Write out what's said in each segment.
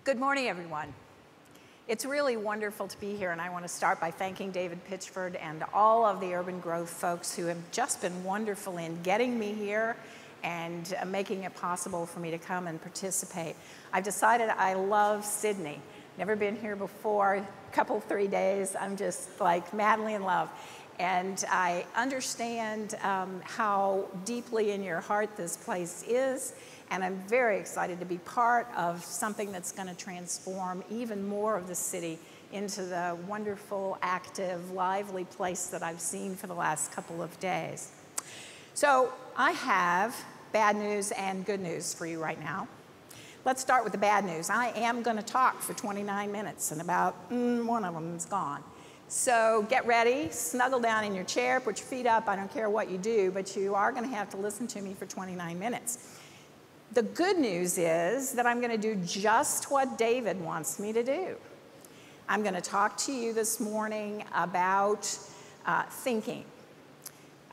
Good morning, everyone. It's really wonderful to be here, and I want to start by thanking David Pitchford and all of the Urban Growth folks who have just been wonderful in getting me here and making it possible for me to come and participate. I've decided I love Sydney. Never been here before, couple, 3 days. I'm just like madly in love. And I understand how deeply in your heart this place is, and I'm very excited to be part of something that's going to transform even more of the city into the wonderful, active, lively place that I've seen for the last couple of days. So I have bad news and good news for you right now. Let's start with the bad news. I am going to talk for 29 minutes, and about one of them is gone. So get ready, snuggle down in your chair, put your feet up. I don't care what you do, but you are going to have to listen to me for 29 minutes. The good news is that I'm going to do just what David wants me to do. I'm going to talk to you this morning about thinking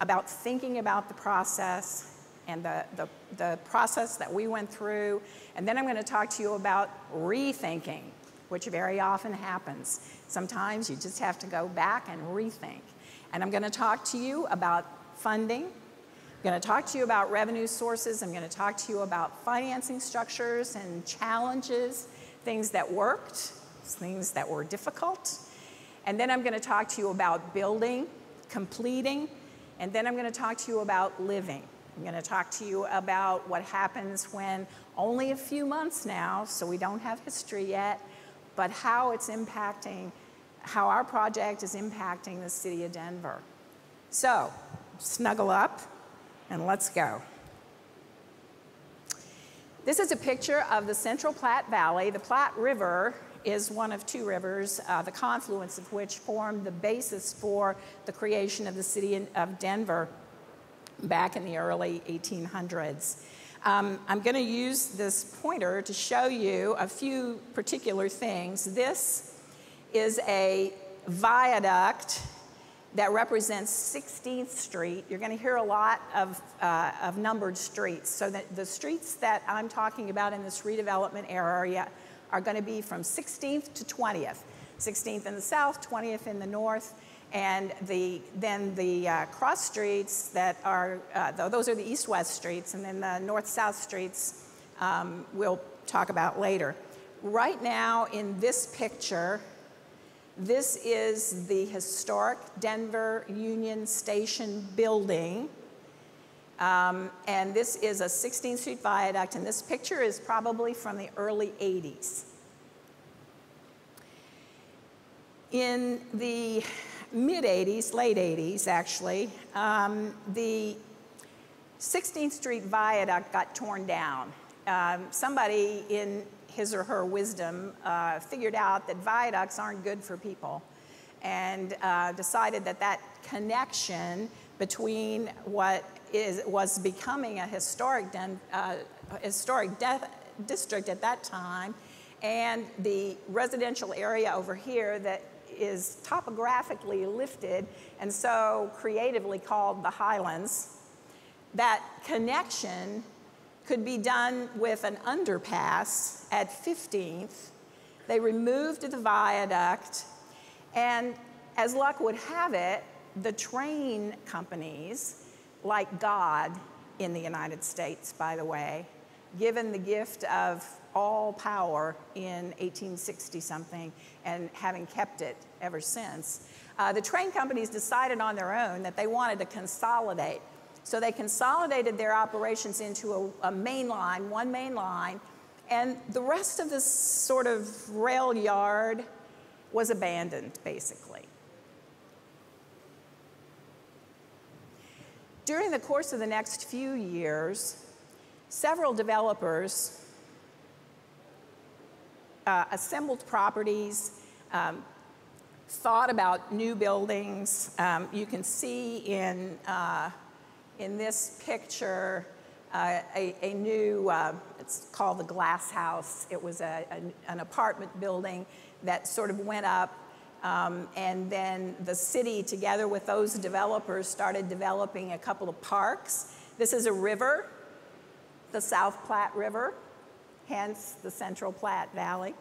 about the process and the process that we went through. And then I'm going to talk to you about rethinking, which very often happens. Sometimes you just have to go back and rethink. And I'm going to talk to you about funding. I'm going to talk to you about revenue sources. I'm going to talk to you about financing structures and challenges, things that worked, things that were difficult. And then I'm going to talk to you about building, completing, and then I'm going to talk to you about living. I'm going to talk to you about what happens when only a few months now, so we don't have history yet, but how it's impacting, how our project is impacting the city of Denver. So, snuggle up and let's go. This is a picture of the Central Platte Valley. The Platte River is one of two rivers, the confluence of which formed the basis for the creation of the city of Denver back in the early 1800s. I'm going to use this pointer to show you a few particular things. This is a viaduct that represents 16th Street. You're going to hear a lot of numbered streets. So that the streets that I'm talking about in this redevelopment area are going to be from 16th to 20th. 16th in the south, 20th in the north. And then the cross streets that are, those are the east-west streets, and then the north-south streets we'll talk about later. Right now in this picture, this is the historic Denver Union Station building, and this is a 16th Street viaduct, and this picture is probably from the early 80s. In the mid-80s, late 80s actually, the 16th Street viaduct got torn down. Somebody in his or her wisdom figured out that viaducts aren't good for people and decided that that connection between what was becoming a historic district at that time and the residential area over here that is topographically lifted and so creatively called the Highlands, that connection could be done with an underpass at 15th. They removed the viaduct, and as luck would have it, the train companies, like God in the United States, by the way, given the gift of all power in 1860-something and having kept it ever since, the train companies decided on their own that they wanted to consolidate. So they consolidated their operations into a main line, one main line, and the rest of this sort of rail yard was abandoned, basically. During the course of the next few years, several developers assembled properties, thought about new buildings. You can see in this picture a new, it's called the Glass House. It was an apartment building that sort of went up, and then the city, together with those developers, started developing a couple of parks. This is a river, the South Platte River, hence the Central Platte Valley.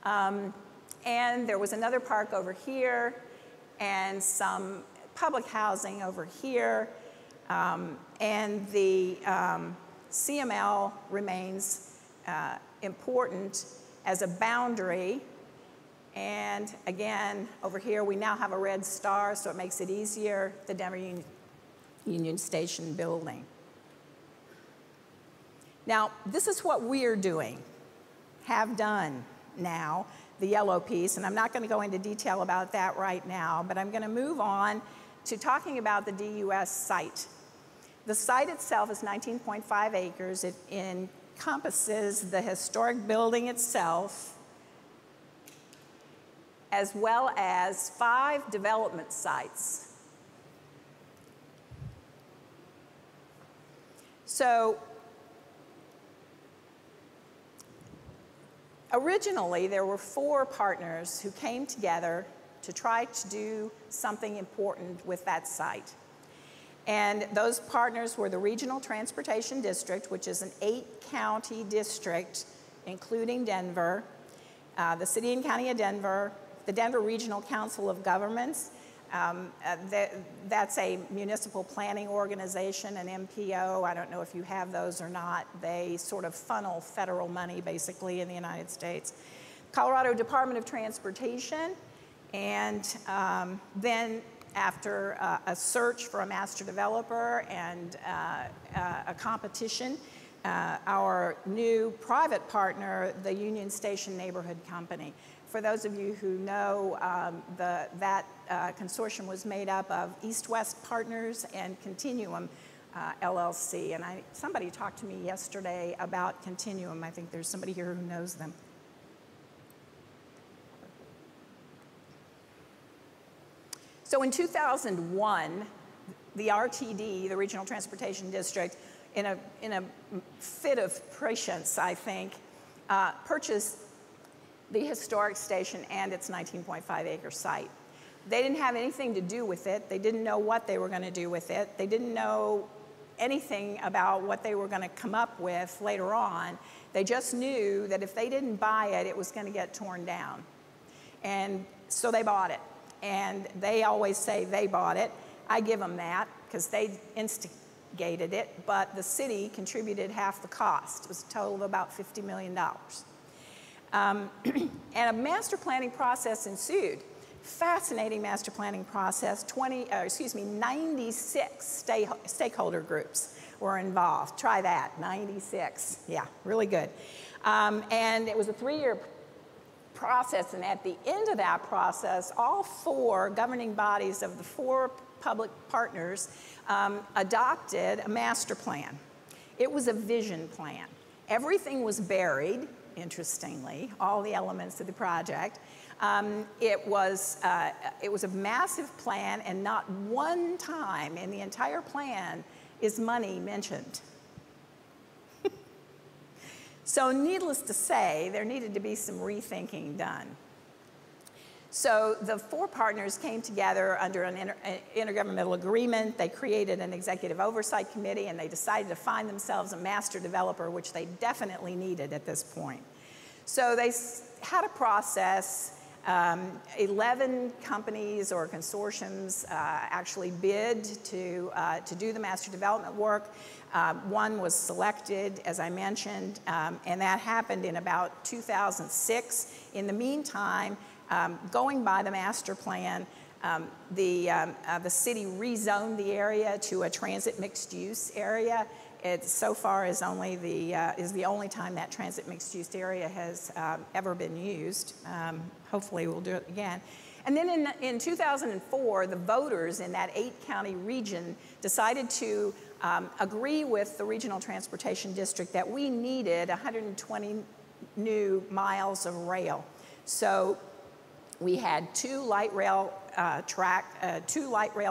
And there was another park over here and some public housing over here. And the CML remains important as a boundary. And again, over here we now have a red star, so it makes it easier, the Denver Union Station building. Now, this is what we're doing, have done now, the yellow piece, and I'm not going to go into detail about that right now, but I'm going to move on to talking about the DUS site. The site itself is 19.5 acres. It encompasses the historic building itself, as well as 5 development sites. So, originally, there were 4 partners who came together to try to do something important with that site. And those partners were the Regional Transportation District, which is an 8-county district, including Denver, the City and County of Denver, the Denver Regional Council of Governments. That's a municipal planning organization, an MPO. I don't know if you have those or not. They sort of funnel federal money, basically, in the United States. Colorado Department of Transportation, and then after a search for a master developer and a competition, our new private partner, the Union Station Neighborhood Company. For those of you who know, that consortium was made up of East-West Partners and Continuum LLC. And somebody talked to me yesterday about Continuum. I think there's somebody here who knows them. So in 2001, the RTD, the Regional Transportation District, in a fit of prescience, I think, purchased the historic station and its 19.5-acre site. They didn't have anything to do with it. They didn't know what they were going to do with it. They didn't know anything about what they were going to come up with later on. They just knew that if they didn't buy it, it was going to get torn down. And so they bought it. And they always say they bought it. I give them that because they instigated it, but the city contributed half the cost. It was a total of about $50 million. And a master planning process ensued. Fascinating master planning process. 96 stakeholder groups were involved. Try that, 96. Yeah, really good. And it was a 3-year process, and at the end of that process, all 4 governing bodies of the 4 public partners adopted a master plan. It was a vision plan. Everything was buried, interestingly, all the elements of the project. It was a massive plan, and not one time in the entire plan is money mentioned. So needless to say, there needed to be some rethinking done. So the 4 partners came together under an intergovernmental agreement. They created an executive oversight committee, and they decided to find themselves a master developer, which they definitely needed at this point. So they had a process. 11 companies or consortiums actually bid to do the master development work. 1 was selected, as I mentioned, and that happened in about 2006. In the meantime, going by the master plan, the city rezoned the area to a transit mixed-use area. It so far is the only time that transit mixed-use area has ever been used. Hopefully we'll do it again. And then in 2004, the voters in that 8-county region decided to agree with the Regional Transportation District that we needed 120 new miles of rail. So we had 2 light rail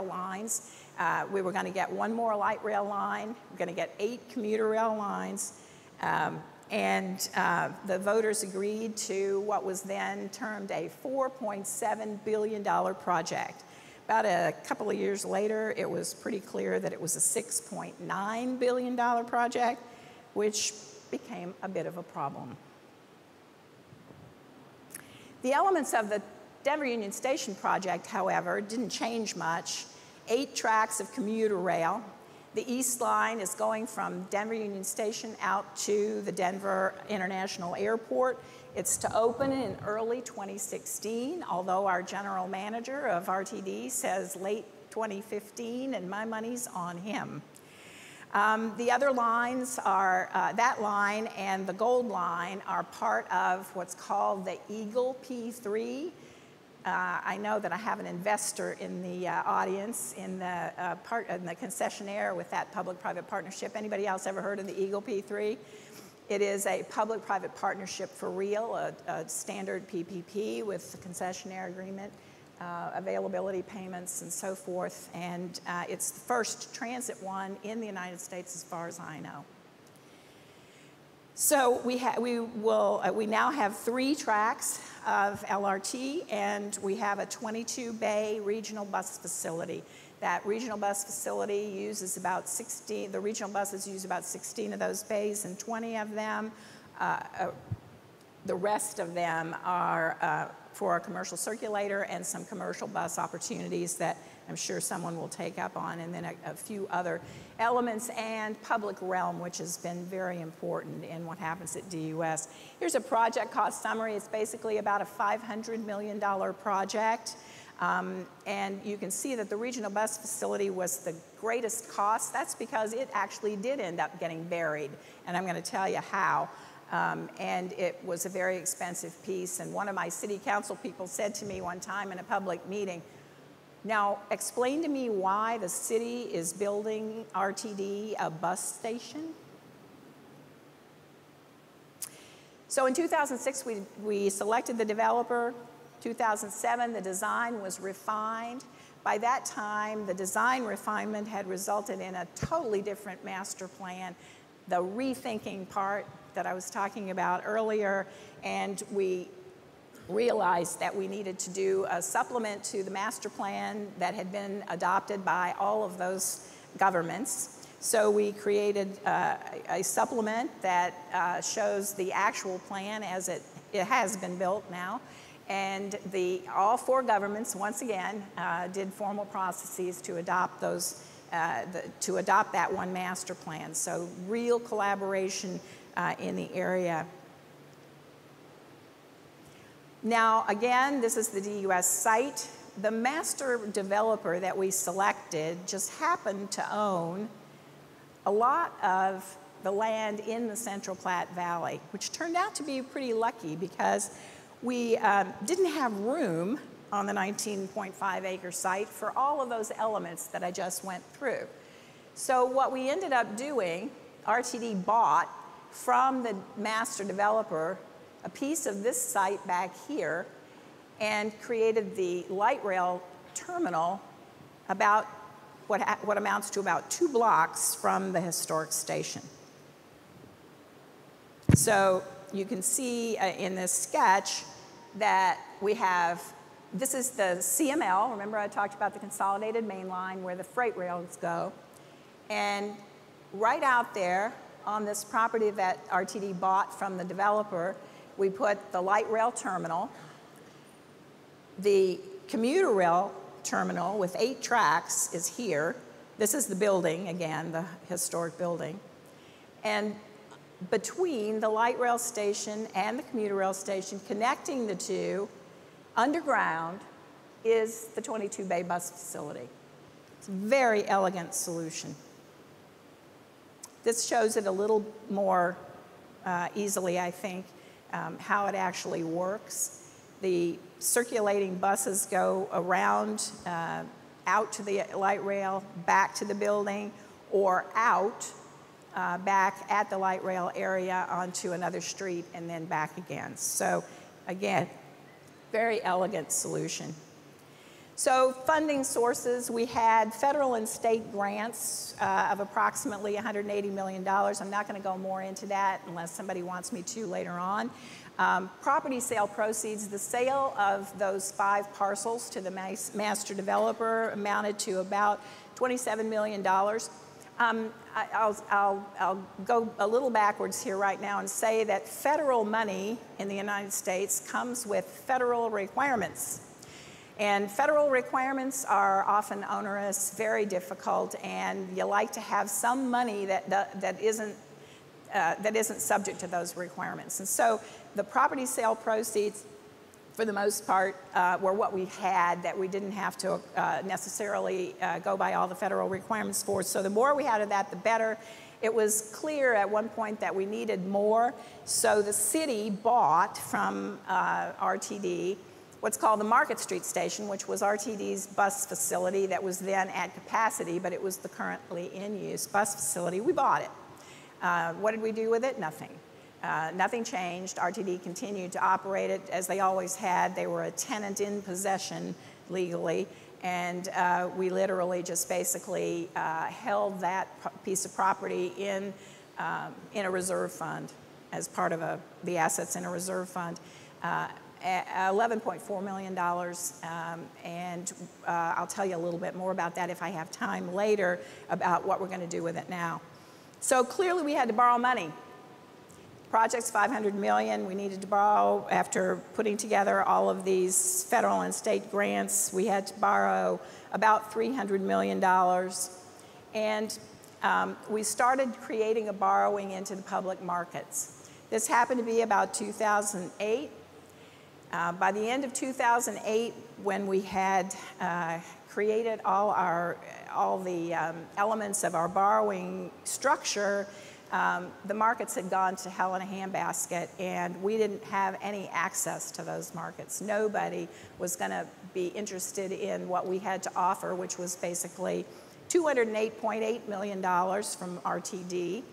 lines. We were going to get 1 more light rail line. We're going to get 8 commuter rail lines. And the voters agreed to what was then termed a $4.7 billion project. About a couple of years later, it was pretty clear that it was a $6.9 billion project, which became a bit of a problem. The elements of the Denver Union Station project, however, didn't change much. 8 tracks of commuter rail. The East Line is going from Denver Union Station out to the Denver International Airport. It's to open in early 2016, although our general manager of RTD says late 2015, and my money's on him. The other lines are, that line and the Gold Line are part of what's called the Eagle P3. I know that I have an investor in the audience in the concessionaire with that public-private partnership. Anybody else ever heard of the Eagle P3? It is a public-private partnership for real, a standard PPP with the concessionaire agreement, availability payments and so forth. And it's the first transit one in the United States as far as I know. So we now have 3 tracks of LRT, and we have a 22-bay regional bus facility. That regional bus facility uses about 16, the regional buses use about 16 of those bays, and 20 of them, the rest of them are for a commercial circulator and some commercial bus opportunities that I'm sure someone will take up on, and then a few other elements, and public realm, which has been very important in what happens at DUS. Here's a project cost summary. It's basically about a $500 million project. And you can see that the regional bus facility was the greatest cost. That's because it actually did end up getting buried, and I'm going to tell you how. And it was a very expensive piece, and one of my city council people said to me one time in a public meeting, "Now, explain to me why the city is building RTD a bus station." So in 2006, we selected the developer. 2007, the design was refined. By that time, the design refinement had resulted in a totally different master plan, the rethinking part that I was talking about earlier, and we realized that we needed to do a supplement to the master plan that had been adopted by all of those governments. So we created a supplement that shows the actual plan as it has been built now. And all 4 governments, once again, did formal processes to adopt those, to adopt that one master plan. So real collaboration in the area. Now, again, this is the DUS site. The master developer that we selected just happened to own a lot of the land in the Central Platte Valley, which turned out to be pretty lucky because we didn't have room on the 19.5 acre site for all of those elements that I just went through. So what we ended up doing, RTD bought from the master developer a piece of this site back here and created the light rail terminal about what amounts to about 2 blocks from the historic station. So you can see in this sketch that we have, this is the CML. Remember I talked about the consolidated main line where the freight rails go. And right out there on this property that RTD bought from the developer, we put the light rail terminal, the commuter rail terminal with 8 tracks is here. This is the building, again, the historic building. And between the light rail station and the commuter rail station, connecting the two, underground, is the 22-bay bus facility. It's a very elegant solution. This shows it a little more easily, I think, how it actually works. The circulating buses go around, out to the light rail, back to the building, or out, back at the light rail area onto another street and then back again. So again, very elegant solution. So funding sources, we had federal and state grants of approximately $180 million. I'm not going to go more into that unless somebody wants me to later on. Property sale proceeds, the sale of those 5 parcels to the master developer amounted to about $27 million. I'll go a little backwards here right now and say that federal money in the United States comes with federal requirements. And federal requirements are often onerous, very difficult, and you like to have some money that isn't subject to those requirements. And so the property sale proceeds, for the most part, were what we had that we didn't have to necessarily go by all the federal requirements for. So the more we had of that, the better. It was clear at one point that we needed more, so the city bought from RTD what's called the Market Street Station, which was RTD's bus facility that was then at capacity, but it was the currently in use bus facility. We bought it. What did we do with it? Nothing. Nothing changed. RTD continued to operate it as they always had. They were a tenant in possession legally, and we literally just basically held that piece of property in a reserve fund as part of the assets in a reserve fund. $11.4 million, and I'll tell you a little bit more about that if I have time later about what we're going to do with it now. So clearly we had to borrow money. Project's $500 million. We needed to borrow after putting together all of these federal and state grants. We had to borrow about $300 million. And we started creating a borrowing into the public markets. This happened to be about 2008. By the end of 2008, when we had created all the elements of our borrowing structure, the markets had gone to hell in a handbasket, and we didn't have any access to those markets. Nobody was going to be interested in what we had to offer, which was basically $208.8 million from RTD,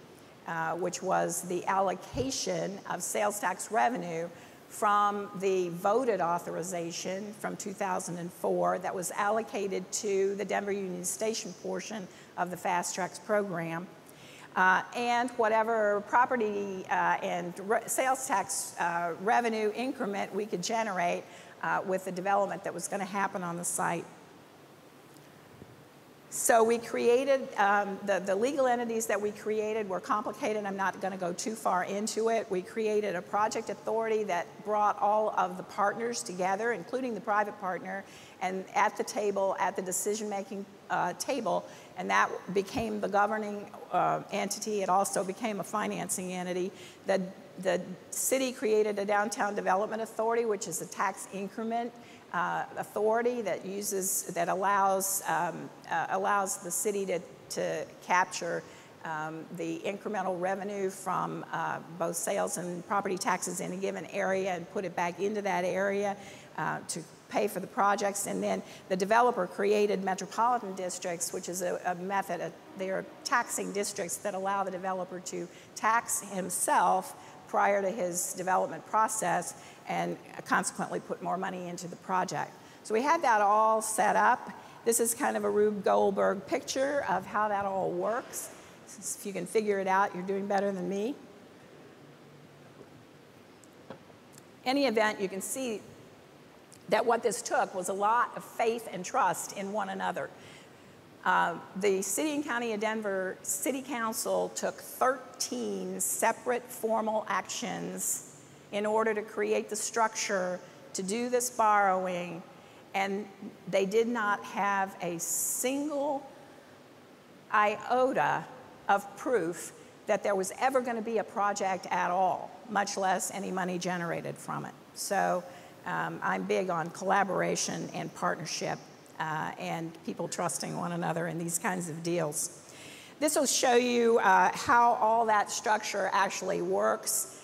which was the allocation of sales tax revenue from the voted authorization from 2004 that was allocated to the Denver Union Station portion of the Fast Tracks program, and whatever property and sales tax revenue increment we could generate with the development that was going to happen on the site. So we created, the legal entities that we created were complicated. I'm not going to go too far into it. We created a project authority that brought all of the partners together, including the private partner, and at the table, at the decision-making table, and that became the governing entity. It also became a financing entity. The city created a downtown development authority, which is a tax increment authority that allows the city to capture the incremental revenue from both sales and property taxes in a given area and put it back into that area to pay for the projects. And then the developer created metropolitan districts, which is a method. They are taxing districts that allow the developer to tax himself prior to his development process and consequently put more money into the project. So we had that all set up. This is kind of a Rube Goldberg picture of how that all works. If you can figure it out, you're doing better than me. Any event, you can see that what this took was a lot of faith and trust in one another. The City and County of Denver City Council took 13 separate formal actions in order to create the structure to do this borrowing, and they did not have a single iota of proof that there was ever going to be a project at all, much less any money generated from it. So I'm big on collaboration and partnership and people trusting one another in these kinds of deals. This will show you how all that structure actually works.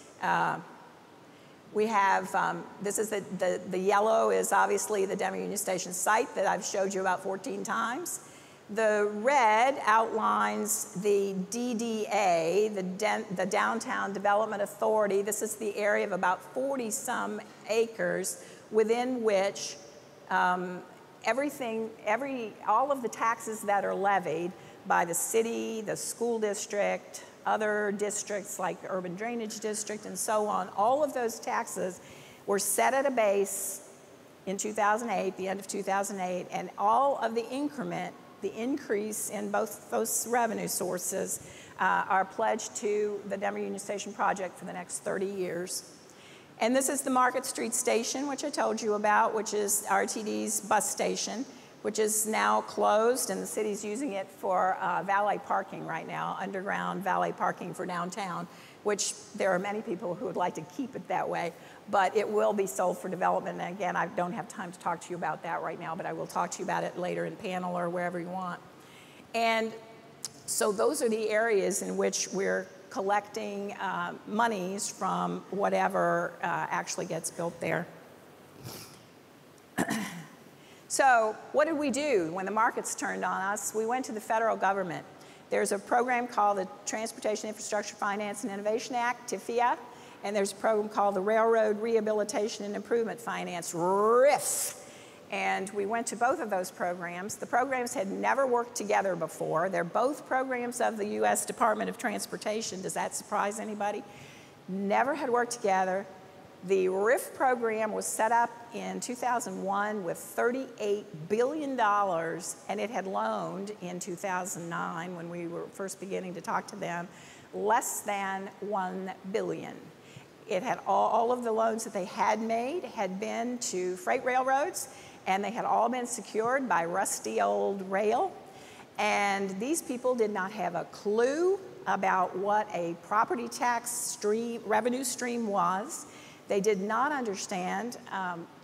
We have, this is the yellow is obviously the Denver Union Station site that I've showed you about 14 times. The red outlines the DDA, the Downtown Development Authority. This is the area of about 40-some acres within which all of the taxes that are levied by the city, the school district, other districts like the Urban Drainage District and so on, all of those taxes were set at a base in 2008, the end of 2008, and all of the increment the increase in both those revenue sources are pledged to the Denver Union Station project for the next 30 years. And this is the Market Street Station, which I told you about, which is RTD's bus station, which is now closed, and the city's using it for valet parking right now, underground valet parking for downtown, which there are many people who would like to keep it that way, but it will be sold for development. And again, I don't have time to talk to you about that right now, but I will talk to you about it later in panel or wherever you want. And so those are the areas in which we're collecting monies from whatever actually gets built there. So what did we do when the markets turned on us? We went to the federal government. There's a program called the Transportation Infrastructure Finance and Innovation Act, TIFIA, and there's a program called the Railroad Rehabilitation and Improvement Finance, RIF. And we went to both of those programs. The programs had never worked together before. They're both programs of the U.S. Department of Transportation. Does that surprise anybody? Never had worked together. The RIF program was set up in 2001 with $38 billion, and it had loaned in 2009, when we were first beginning to talk to them, less than $1 billion. It had all of the loans that they had made had been to freight railroads, and they had all been secured by rusty old rail. And these people did not have a clue about what a property tax revenue stream was. They did not understand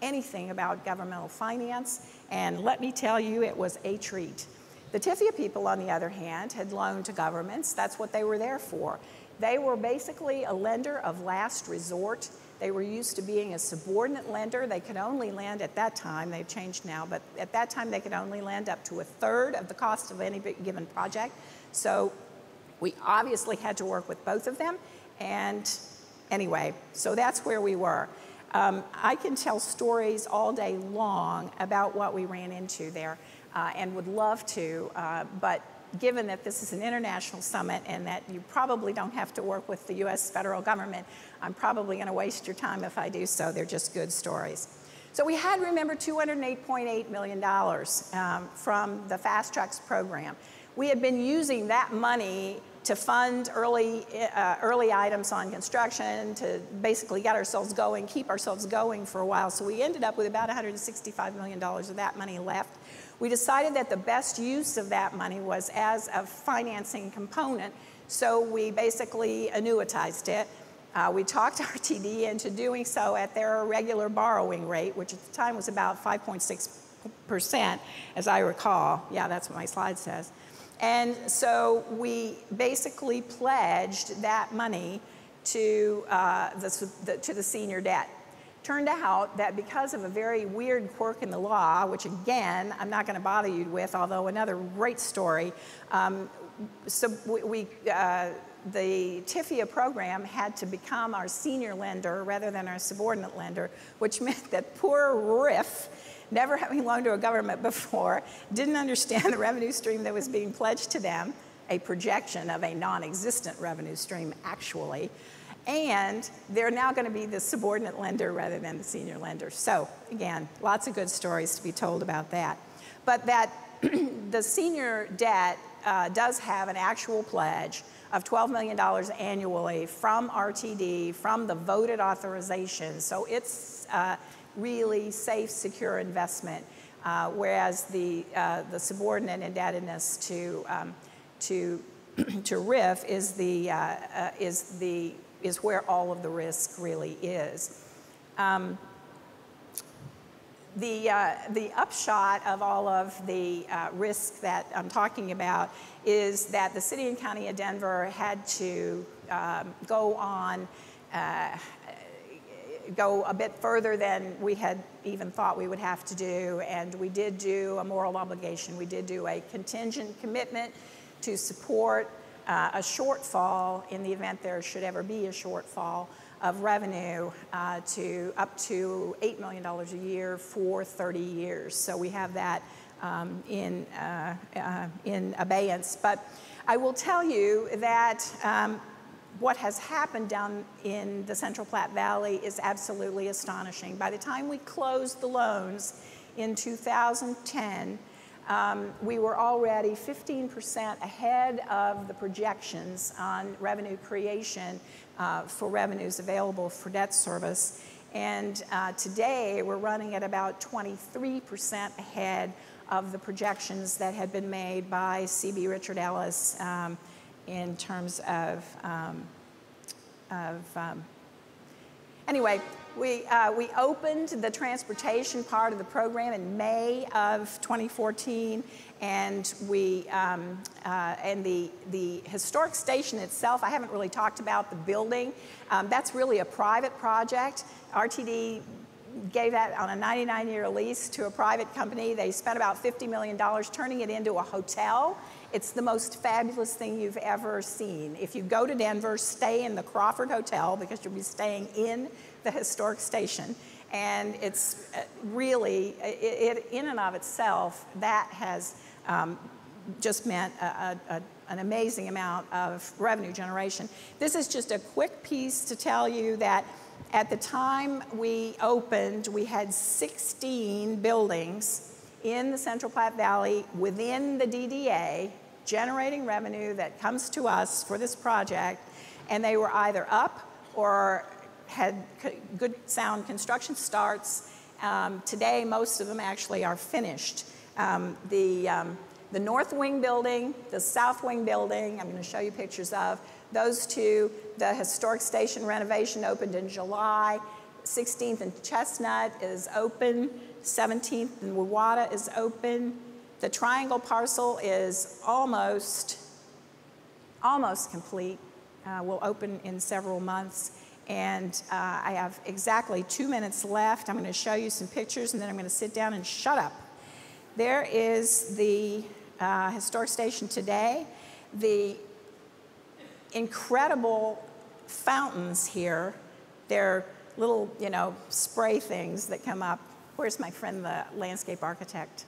anything about governmental finance, and let me tell you, it was a treat. The TIFIA people, on the other hand, had loaned to governments. That's what they were there for. They were basically a lender of last resort. They were used to being a subordinate lender. They could only lend at that time, they've changed now, but at that time they could only lend up to 1/3 of the cost of any given project. So we obviously had to work with both of them, and anyway, so that's where we were. I can tell stories all day long about what we ran into there and would love to, but given that this is an international summit and that you probably don't have to work with the US federal government, I'm probably going to waste your time if I do so. They're just good stories. So we had, remember, $208.8 million from the Fast Tracks program. We had been using that money to fund early items on construction, to basically get ourselves going, keep ourselves going for a while. So we ended up with about $165 million of that money left. We decided that the best use of that money was as a financing component, so we basically annuitized it. We talked RTD into doing so at their regular borrowing rate, which at the time was about 5.6%, as I recall. Yeah, that's what my slide says. And so we basically pledged that money to the senior debt. Turned out that because of a very weird quirk in the law, which again, I'm not going to bother you with, although another great story, the TIFIA program had to become our senior lender rather than our subordinate lender, which meant that poor RIF, never having loaned to a government before, didn't understand the revenue stream that was being pledged to them, a projection of a non-existent revenue stream actually, and they're now going to be the subordinate lender rather than the senior lender. So again, lots of good stories to be told about that. But that the senior debt does have an actual pledge of $12 million annually from RTD, from the voted authorization. So it's really safe, secure investment, whereas the subordinate indebtedness to RIF is where all of the risk really is. The upshot of all of the risk that I'm talking about is that the city and county of Denver had to go a bit further than we had even thought we would have to do, and we did do a moral obligation. We did do a contingent commitment to support a shortfall in the event there should ever be a shortfall of revenue to up to $8 million a year for 30 years. So we have that in abeyance. But I will tell you that what has happened down in the Central Platte Valley is absolutely astonishing. By the time we closed the loans in 2010, we were already 15% ahead of the projections on revenue creation for revenues available for debt service. And today, we're running at about 23% ahead of the projections that had been made by CB Richard Ellis in terms of anyway, we opened the transportation part of the program in May of 2014, and and the historic station itself, I haven't really talked about the building. That's really a private project. RTD gave that on a 99-year lease to a private company. They spent about $50 million turning it into a hotel. It's the most fabulous thing you've ever seen. If you go to Denver, stay in the Crawford Hotel because you'll be staying in the historic station. And it's really, in and of itself, that has just meant an amazing amount of revenue generation. This is just a quick piece to tell you that at the time we opened, we had 16 buildings in the Central Platte Valley within the DDA generating revenue that comes to us for this project, and they were either up or had good sound construction starts. Today, most of them actually are finished. The North Wing building, the South Wing building, I'm going to show you pictures of. Those two, the historic station renovation opened in July. 16th and Chestnut is open. 17th and Wawata is open. The Triangle parcel is almost complete. Will open in several months. And I have exactly 2 minutes left. I'm going to show you some pictures, and then I'm going to sit down and shut up. There is the historic station today. The incredible fountains here. They're little, spray things that come up. Where's my friend, the landscape architect?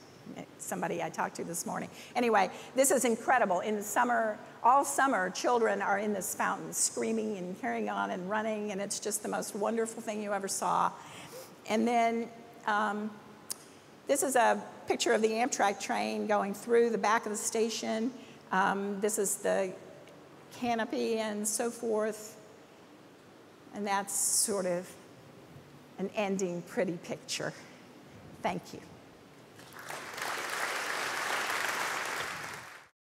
Somebody I talked to this morning. Anyway, this is incredible. In the summer, all summer, children are in this fountain screaming and carrying on and running, and it's just the most wonderful thing you ever saw. And then this is a picture of the Amtrak train going through the back of the station. This is the canopy and so forth. And that's sort of an ending pretty picture. Thank you.